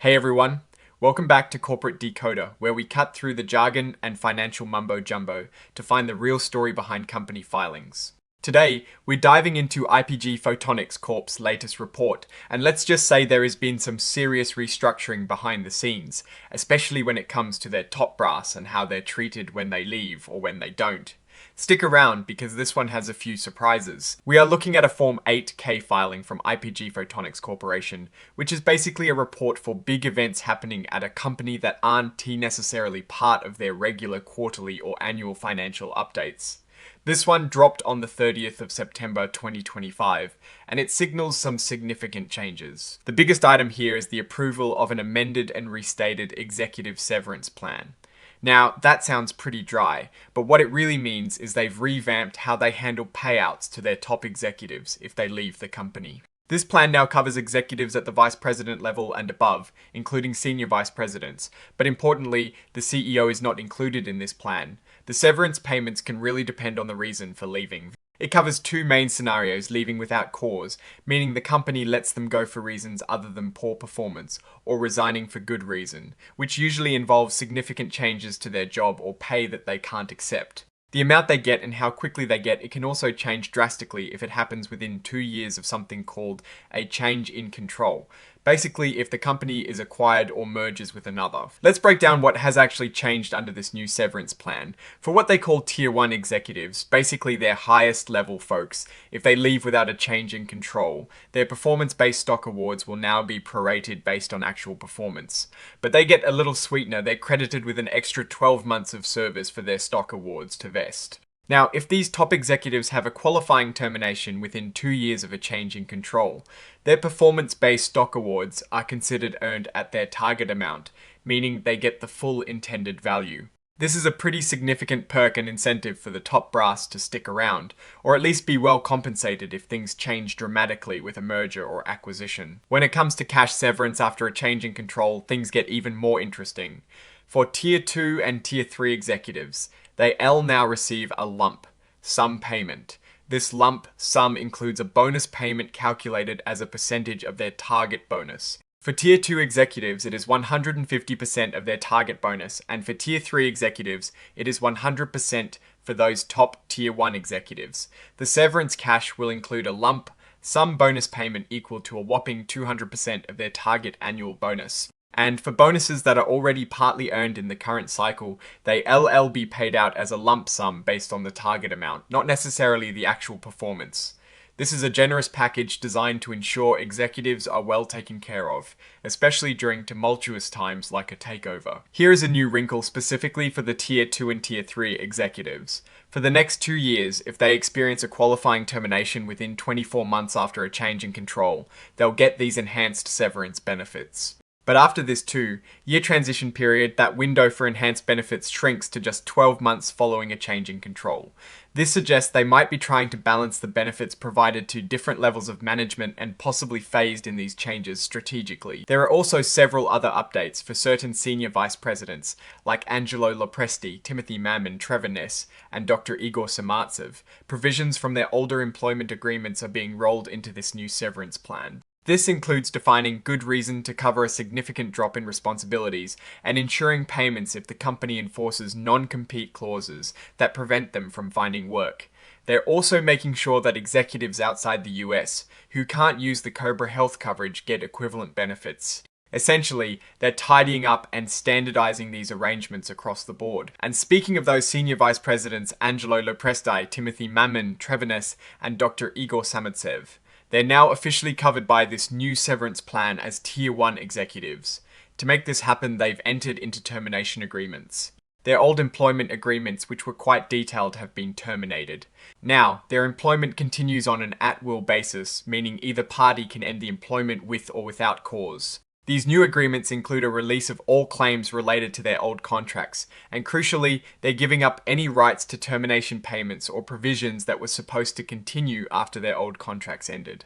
Hey everyone, welcome back to Corporate Decoder, where we cut through the jargon and financial mumbo-jumbo to find the real story behind company filings. Today, we're diving into IPG Photonics Corp's latest report, and let's just say there has been some serious restructuring behind the scenes, especially when it comes to their top brass and how they're treated when they leave or when they don't. Stick around because this one has a few surprises. We are looking at a Form 8K filing from IPG Photonics Corporation, which is basically a report for big events happening at a company that aren't necessarily part of their regular quarterly or annual financial updates. This one dropped on the 30th of September 2025, and it signals some significant changes. The biggest item here is the approval of an amended and restated executive severance plan. Now, that sounds pretty dry, but what it really means is they've revamped how they handle payouts to their top executives if they leave the company. This plan now covers executives at the vice president level and above, including senior vice presidents, but importantly, the CEO is not included in this plan. The severance payments can really depend on the reason for leaving. It covers two main scenarios: leaving without cause, meaning the company lets them go for reasons other than poor performance, or resigning for good reason, which usually involves significant changes to their job or pay that they can't accept. The amount they get and how quickly they get it can also change drastically if it happens within 2 years of something called a change in control. Basically, if the company is acquired or merges with another. Let's break down what has actually changed under this new severance plan. For what they call Tier 1 executives, basically their highest level folks, if they leave without a change in control, their performance-based stock awards will now be prorated based on actual performance. But they get a little sweetener. They're credited with an extra 12 months of service for their stock awards to vest. Now, if these top executives have a qualifying termination within 2 years of a change in control, their performance-based stock awards are considered earned at their target amount, meaning they get the full intended value. This is a pretty significant perk and incentive for the top brass to stick around, or at least be well compensated if things change dramatically with a merger or acquisition. When it comes to cash severance after a change in control, things get even more interesting. For Tier 2 and Tier 3 executives, they now receive a lump sum payment. This lump sum includes a bonus payment calculated as a percentage of their target bonus. For Tier 2 executives, it is 150% of their target bonus, and for Tier 3 executives, it is 100% for those top Tier 1 executives. The severance cash will include a lump sum bonus payment equal to a whopping 200% of their target annual bonus. And for bonuses that are already partly earned in the current cycle, they'll be paid out as a lump sum based on the target amount, not necessarily the actual performance. This is a generous package designed to ensure executives are well taken care of, especially during tumultuous times like a takeover. Here is a new wrinkle specifically for the Tier 2 and Tier 3 executives. For the next 2 years, if they experience a qualifying termination within 24 months after a change in control, they'll get these enhanced severance benefits. But after this 2-year transition period, that window for enhanced benefits shrinks to just 12 months following a change in control. This suggests they might be trying to balance the benefits provided to different levels of management and possibly phased in these changes strategically. There are also several other updates for certain senior vice presidents like Angelo Lopresti, Timothy Mammon, Trevor Ness, and Dr. Igor Samartsev. Provisions from their older employment agreements are being rolled into this new severance plan. This includes defining good reason to cover a significant drop in responsibilities and ensuring payments if the company enforces non-compete clauses that prevent them from finding work. They're also making sure that executives outside the US who can't use the Cobra Health coverage get equivalent benefits. Essentially, they're tidying up and standardizing these arrangements across the board. And speaking of those senior vice presidents, Angelo Lopresti, Timothy Mammon, Trevor Ness, and Dr. Igor Samartsev, they're now officially covered by this new severance plan as Tier 1 executives. To make this happen, they've entered into termination agreements. Their old employment agreements, which were quite detailed, have been terminated. Now, their employment continues on an at-will basis, meaning either party can end the employment with or without cause. These new agreements include a release of all claims related to their old contracts, and crucially, they're giving up any rights to termination payments or provisions that were supposed to continue after their old contracts ended.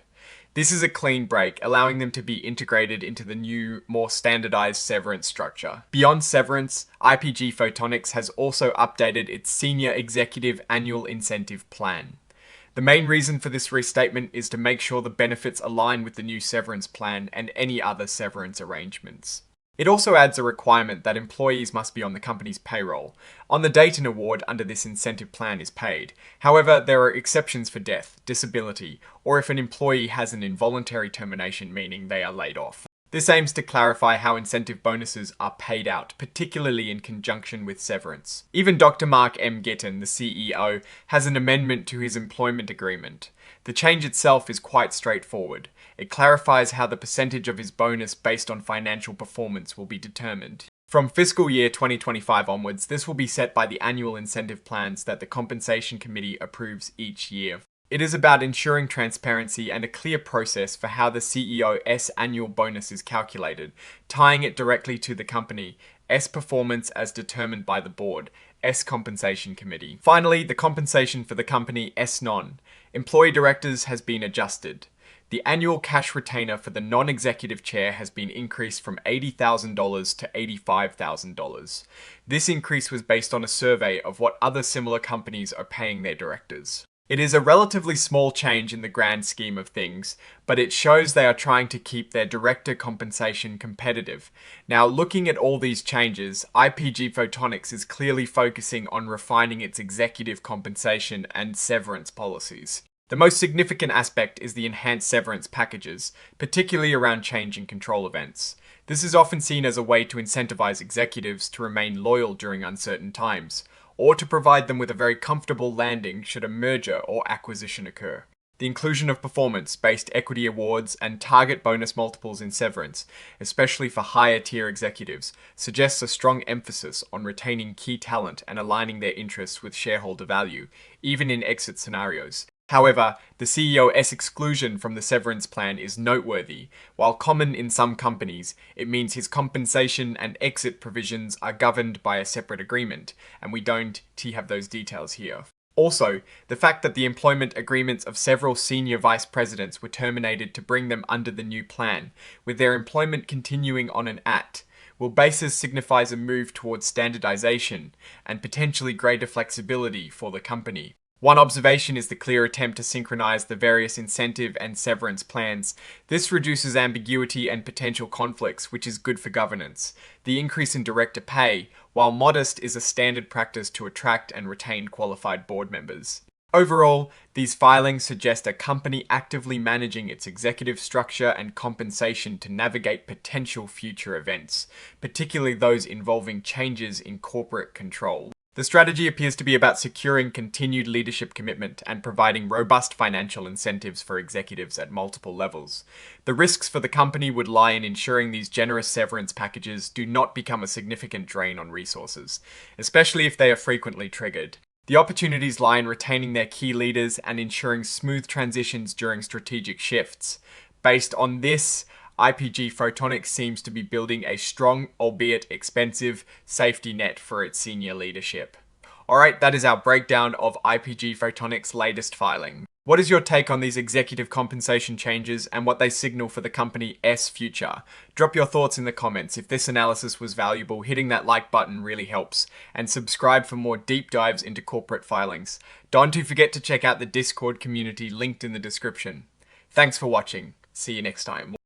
This is a clean break, allowing them to be integrated into the new, more standardized severance structure. Beyond severance, IPG Photonics has also updated its Senior Executive Annual Incentive Plan. The main reason for this restatement is to make sure the benefits align with the new severance plan and any other severance arrangements. It also adds a requirement that employees must be on the company's payroll on the date an award under this incentive plan is paid. However, there are exceptions for death, disability, or if an employee has an involuntary termination, meaning they are laid off. This aims to clarify how incentive bonuses are paid out, particularly in conjunction with severance. Even Dr. Mark M. Gittin, the CEO, has an amendment to his employment agreement. The change itself is quite straightforward. It clarifies how the percentage of his bonus based on financial performance will be determined. From fiscal year 2025 onwards, this will be set by the annual incentive plans that the Compensation Committee approves each year. It is about ensuring transparency and a clear process for how the CEO's annual bonus is calculated, tying it directly to the company, S performance as determined by the board, S Compensation Committee. Finally, the compensation for the company S non. Employee directors has been adjusted. The annual cash retainer for the non-executive chair has been increased from $80,000 to $85,000. This increase was based on a survey of what other similar companies are paying their directors. It is a relatively small change in the grand scheme of things, but it shows they are trying to keep their director compensation competitive. Now, looking at all these changes, IPG Photonics is clearly focusing on refining its executive compensation and severance policies. The most significant aspect is the enhanced severance packages, particularly around change in control events. This is often seen as a way to incentivize executives to remain loyal during uncertain times, or to provide them with a very comfortable landing should a merger or acquisition occur. The inclusion of performance-based equity awards and target bonus multiples in severance, especially for higher-tier executives, suggests a strong emphasis on retaining key talent and aligning their interests with shareholder value, even in exit scenarios. However, the CEO's exclusion from the severance plan is noteworthy. While common in some companies, it means his compensation and exit provisions are governed by a separate agreement, and we don't have those details here. Also, the fact that the employment agreements of several senior vice presidents were terminated to bring them under the new plan, with their employment continuing on an will basis signifies a move towards standardization and potentially greater flexibility for the company. One observation is the clear attempt to synchronize the various incentive and severance plans. This reduces ambiguity and potential conflicts, which is good for governance. The increase in director pay, while modest, is a standard practice to attract and retain qualified board members. Overall, these filings suggest a company actively managing its executive structure and compensation to navigate potential future events, particularly those involving changes in corporate control. The strategy appears to be about securing continued leadership commitment and providing robust financial incentives for executives at multiple levels. The risks for the company would lie in ensuring these generous severance packages do not become a significant drain on resources, especially if they are frequently triggered. The opportunities lie in retaining their key leaders and ensuring smooth transitions during strategic shifts. Based on this, IPG Photonics seems to be building a strong, albeit expensive, safety net for its senior leadership. Alright, that is our breakdown of IPG Photonics' latest filing. What is your take on these executive compensation changes and what they signal for the company's future? Drop your thoughts in the comments. If this analysis was valuable, hitting that like button really helps. And subscribe for more deep dives into corporate filings. Don't forget to check out the Discord community linked in the description. Thanks for watching. See you next time.